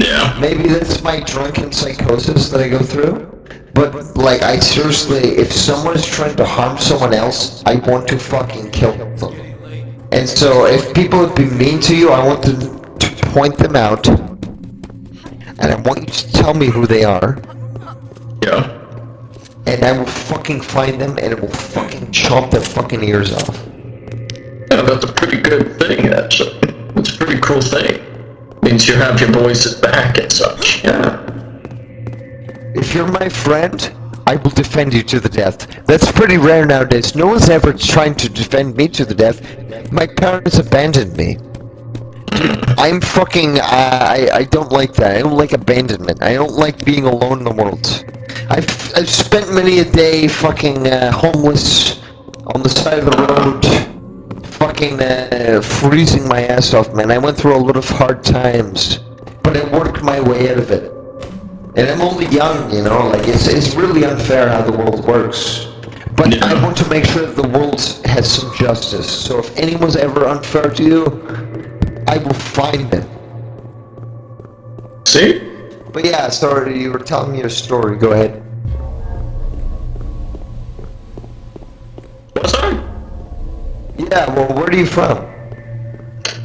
Yeah. Maybe that's my drunken psychosis that I go through. But, like, I seriously, if someone is trying to harm someone else, I want to fucking kill them. And so, if people have been mean to you, I want to point them out. And I want you to tell me who they are. Yeah. And I will fucking find them, and I will fucking chop their fucking ears off. Yeah, that's a pretty good thing, actually. It's a pretty cool thing. Means you have your boys' back and such, yeah. If you're my friend, I will defend you to the death. That's pretty rare nowadays. No one's ever trying to defend me to the death. My parents abandoned me. I'm fucking, I don't like that. I don't like abandonment. I don't like being alone in the world. I've spent many a day fucking homeless on the side of the road, fucking freezing my ass off, man. I went through a lot of hard times, but I worked my way out of it. And I'm only young, you know, like, it's really unfair how the world works. But Yeah. I want to make sure that the world has some justice. So if anyone's ever unfair to you, I will find them. See? But yeah, sorry, you were telling me your story. Go ahead. What's that? Yeah, well, where are you from?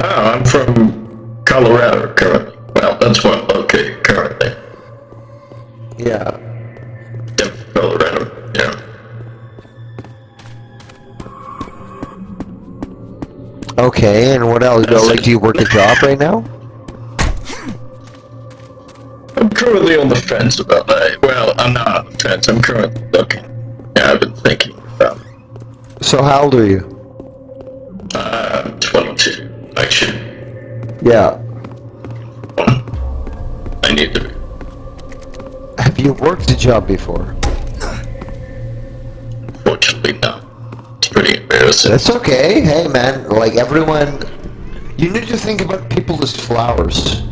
Oh, I'm from Colorado currently. Well, that's where I'm located currently. Yeah. Yep, Colorado, yeah. Okay, and what else? Like, do you work a job right now? I'm currently on the fence about that. Well, I'm not on the fence. I'm currently looking. Yeah, I've been thinking about it. So how old are you? 22. Actually, Yeah. I need to be. Have you worked a job before? Fortunately, no. It's pretty embarrassing. That's okay. Hey, man, like, everyone... You need to think about people as flowers.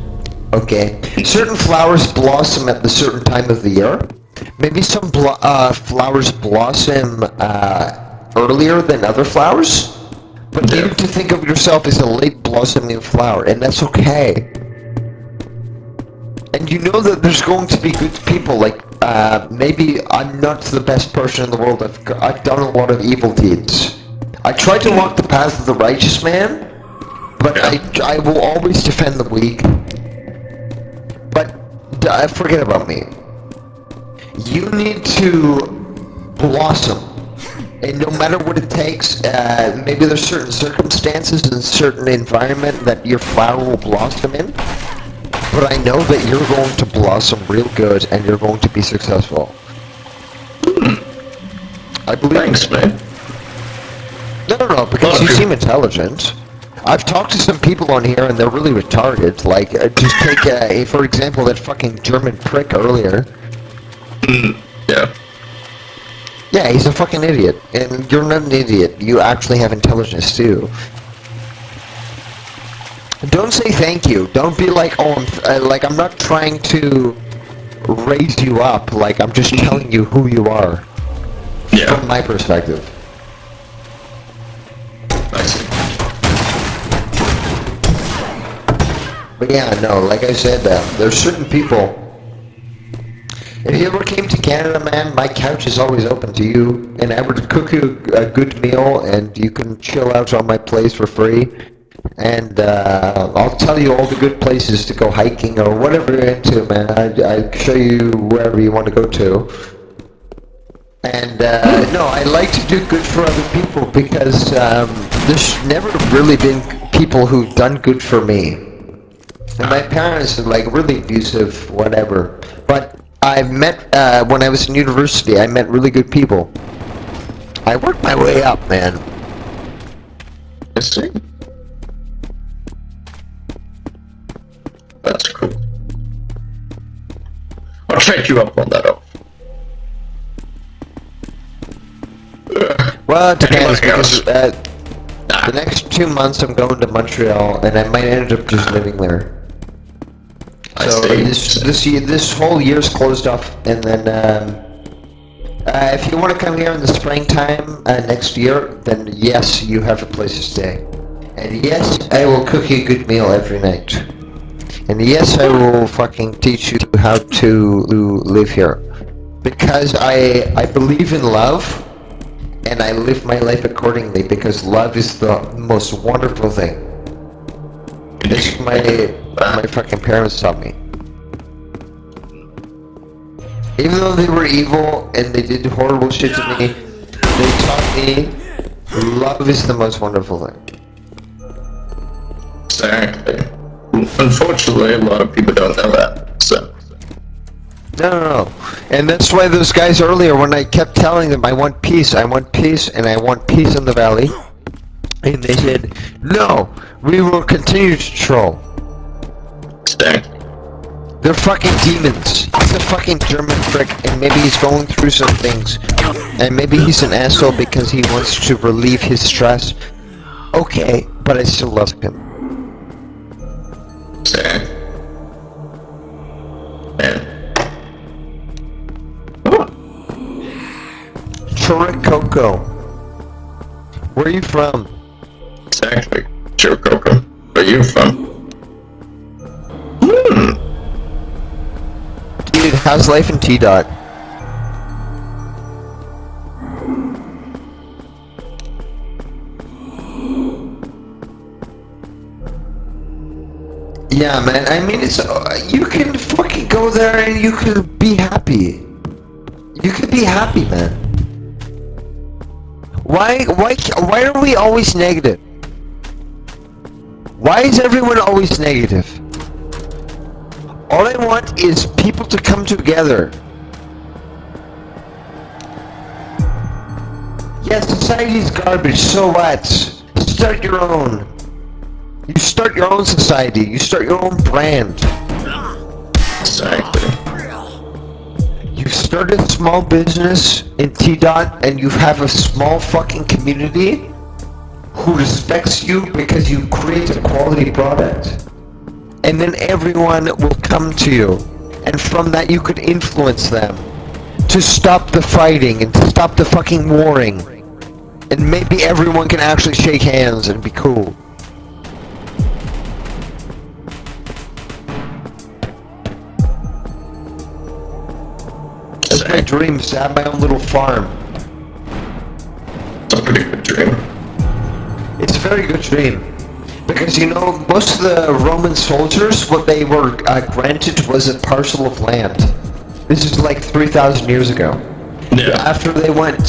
Okay? Certain flowers blossom at the certain time of the year. Maybe some flowers blossom earlier than other flowers. But you need to think of yourself as a late blossoming flower, and that's okay. And you know that there's going to be good people, like, maybe I'm not the best person in the world, I've done a lot of evil deeds. I try to walk the path of the righteous man, but I will always defend the weak. But forget about me. You need to blossom. And no matter what it takes, maybe there's certain circumstances and certain environment that your flower will blossom in. But I know that you're going to blossom real good and you're going to be successful. I believe. Thanks, man. No, because you seem intelligent. I've talked to some people on here and they're really retarded. Like, just take, for example, that fucking German prick earlier. Yeah. Yeah, he's a fucking idiot. And you're not an idiot. You actually have intelligence, too. Don't say thank you. Don't be like, oh, I'm not trying to raise you up. Like, I'm just telling you who you are. Yeah. From my perspective. I see. But yeah, no, like I said, there's certain people. If you ever came to Canada, man, my couch is always open to you, and I would cook you a good meal, and you can chill out on my place for free. And I'll tell you all the good places to go hiking or whatever you're into, man. I'll show you wherever you want to go to. And no, I like to do good for other people because there's never really been people who've done good for me. And my parents are like really abusive, whatever. But I've met, when I was in university, I met really good people. I worked my way up, man. I see. That's cool. I'll take you up on that. Well, it depends, Anybody else? because the next 2 months I'm going to Montreal, and I might end up just living there. I So see. this whole year's closed off, and then if you want to come here in the springtime next year, then yes, you have a place to stay. And yes, I will cook you a good meal every night. And yes, I will fucking teach you how to live here. Because I believe in love, and I live my life accordingly, because love is the most wonderful thing. This is my fucking parents taught me. Even though they were evil and they did horrible shit to me, they taught me love is the most wonderful thing. Exactly. Unfortunately, a lot of people don't know that, so. No. And that's why those guys earlier, when I kept telling them I want peace, and I want peace in the valley, and they said, no, we will continue to troll. Exactly. They're fucking demons. He's a fucking German prick, and maybe he's going through some things. And maybe he's an asshole because he wants to relieve his stress. Okay, but I still love him. Exactly. Man. Oh, Choricoco. Where are you from? exactly. Sure, Coco. Where are you from? Dude, how's life in T-Dot? Yeah, man, I mean, it's, you can fucking go there and you can be happy. You can be happy, man. Why are we always negative? Why is everyone always negative? All I want is people to come together. Yes, society's garbage, so what? Start your own. You start your own society, you start your own brand. Exactly. You start a small business in T-Dot and you have a small fucking community who respects you because you create a quality product. And then everyone will come to you. And from that you could influence them to stop the fighting and to stop the fucking warring. And maybe everyone can actually shake hands and be cool. That's my dream, is to have my own little farm. It's a pretty good dream. It's a very good dream. Because, you know, most of the Roman soldiers, what they were granted was a parcel of land. This is like 3,000 years ago. Yeah. After they went,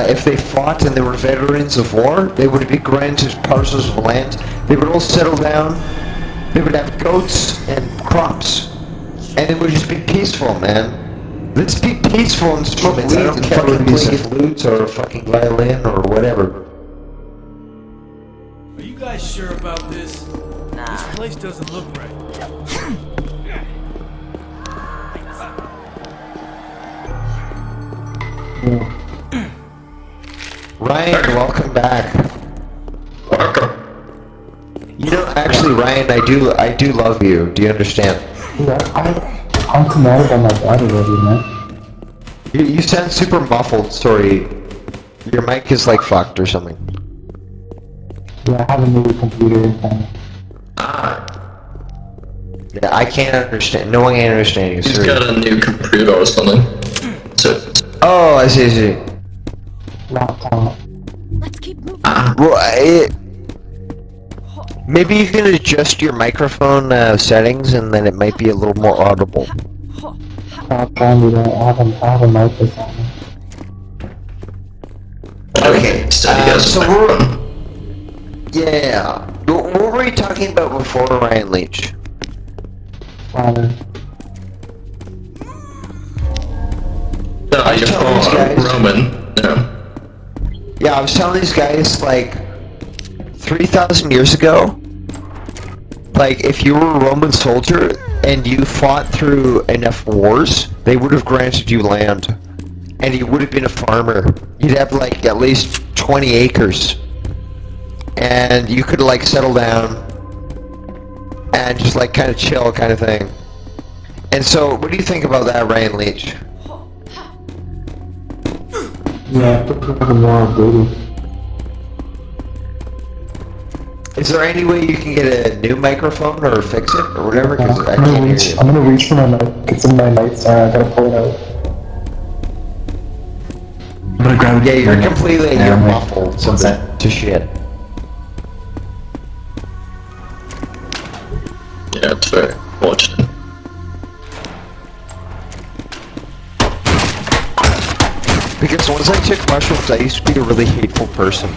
if they fought and they were veterans of war, they would be granted parcels of land. They would all settle down. They would have goats and crops. And it would just be peaceful, man. Let's be peaceful and smoke weed and fucking play flutes or a fucking violin or whatever. Are you guys sure about this? Nah. This place doesn't look right. Ryan, welcome back. Welcome. You know, actually, Ryan, I do love you. Do you understand? Yeah, I'm commanded by my body already, man. You sound super muffled. Sorry, your mic is like fucked or something. Yeah, I have a new computer and Yeah, I can't understand. No one can understand you. He's Sorry. got a new computer or something. So, Oh, I see. laptop. Let's keep moving. Well, maybe you can adjust your microphone settings, and then it might be a little more audible. Stop telling me that I have a microphone. Okay, so he has so a we're... microphone. Yeah. What were you talking about before, Ryan Leach? Father. No, you're telling these guys- Roman. No. Yeah, I was telling these guys, like, 3,000 years ago, like, if you were a Roman soldier and you fought through enough wars, they would have granted you land. And you would have been a farmer. You'd have, like, at least 20 acres. And you could, like, settle down and just, like, kind of chill kind of thing. And so, what do you think about that, Ryan Leach? Yeah, it's like a more baby. Is there any way you can get a new microphone or fix it or whatever? Because I I'm can't gonna hear reach. you. I'm gonna reach for my mic. It's in my nightstand. I gotta pull it out. I'm gonna grab it. Yeah, you're completely Yeah, you're I'm muffled to shit. Yeah, it's very fortunate. Because once I took mushrooms, I used to be a really hateful person.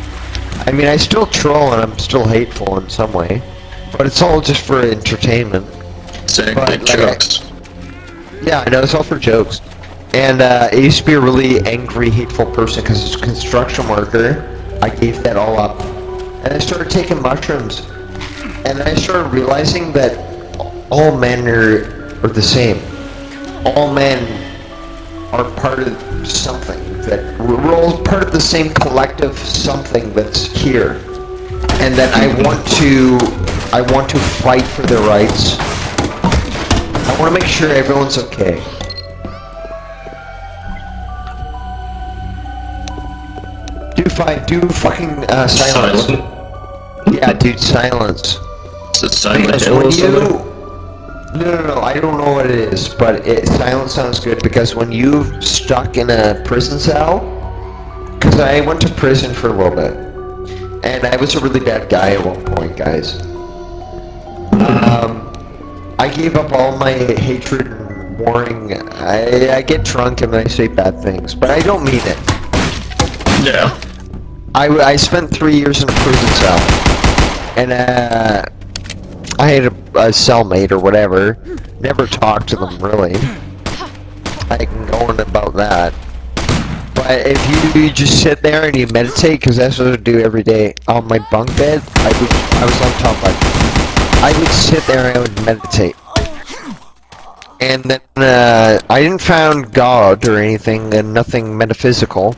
I mean, I still troll and I'm still hateful in some way, but it's all just for entertainment. Exactly, But, like, jokes. Yeah, I know, it's all for jokes. And I used to be a really angry, hateful person because as a construction worker, I gave that all up. And I started taking mushrooms. And I started realizing that all men are the same. All men are part of something. That we're all part of the same collective something that's here. And that I want to fight for their rights. I want to make sure everyone's okay. Do fucking silence. Silent. Yeah, dude, silence. Is it Silent Because Hill when or you... something? No, I don't know what it is, but silence sounds good because when you're stuck in a prison cell... Because I went to prison for a little bit. And I was a really bad guy at one point, guys. I gave up all my hatred and warring. I get drunk and I say bad things, but I don't mean it. Yeah. I spent 3 years in a prison cell, and I had a cellmate or whatever. Never talked to them really. I can go on about that. But if you just sit there and you meditate, because that's what I do every day on my bunk bed. I was on top of it. I would sit there and I would meditate. And then I didn't find God or anything, and nothing metaphysical.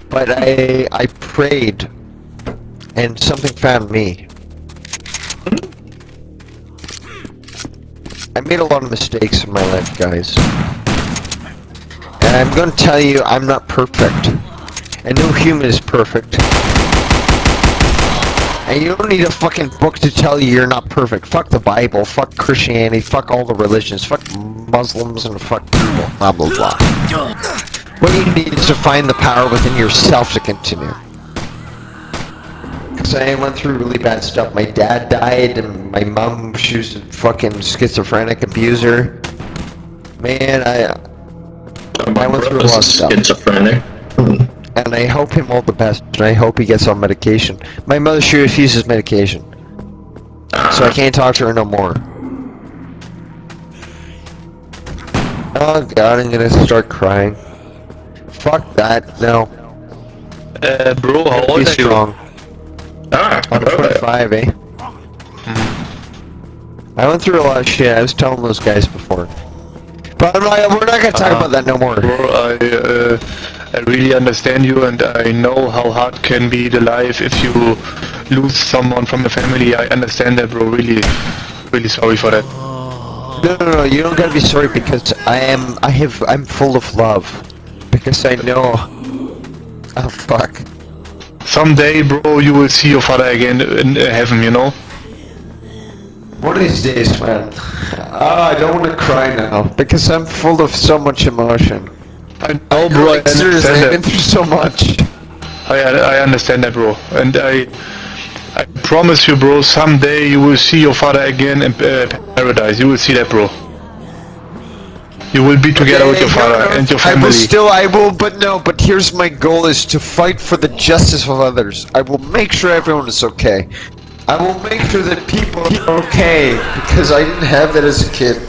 But I prayed, and something found me. I made a lot of mistakes in my life, guys. And I'm going to tell you, I'm not perfect. And no human is perfect. And you don't need a fucking book to tell you you're not perfect. Fuck the Bible, fuck Christianity, fuck all the religions, fuck Muslims, and fuck people, blah blah blah. What you need is to find the power within yourself to continue. Because I went through really bad stuff. My dad died, and my mom, she was a fucking schizophrenic abuser. Man, I went through a lot of stuff. Schizophrenic. And I hope him all the best, and I hope he gets on medication. My mother, she refuses medication. So I can't talk to her no more. Oh god, I'm gonna start crying. Fuck that, no. Bro, how old Be are you? strong. Ah, I'm 25, eh? I went through a lot of shit, I was telling those guys before. But we're not gonna talk about that no more. Bro, I really understand you, and I know how hard can be the life if you lose someone from the family. I understand that, bro. Really sorry for that. No, you don't gotta be sorry because I'm full of love. Because I know... Oh, fuck. Someday, bro, you will see your father again in heaven, you know? One of these days, man. I don't want to cry now. Because I'm full of so much emotion. I know, bro, I Seriously, I've been understand through so much. that. I understand that, bro. And I promise you, bro, someday you will see your father again in paradise. You will see that, bro. You will be together with your father and your family. But here's my goal is to fight for the justice of others. I will make sure everyone is okay. I will make sure that people are okay, because I didn't have that as a kid.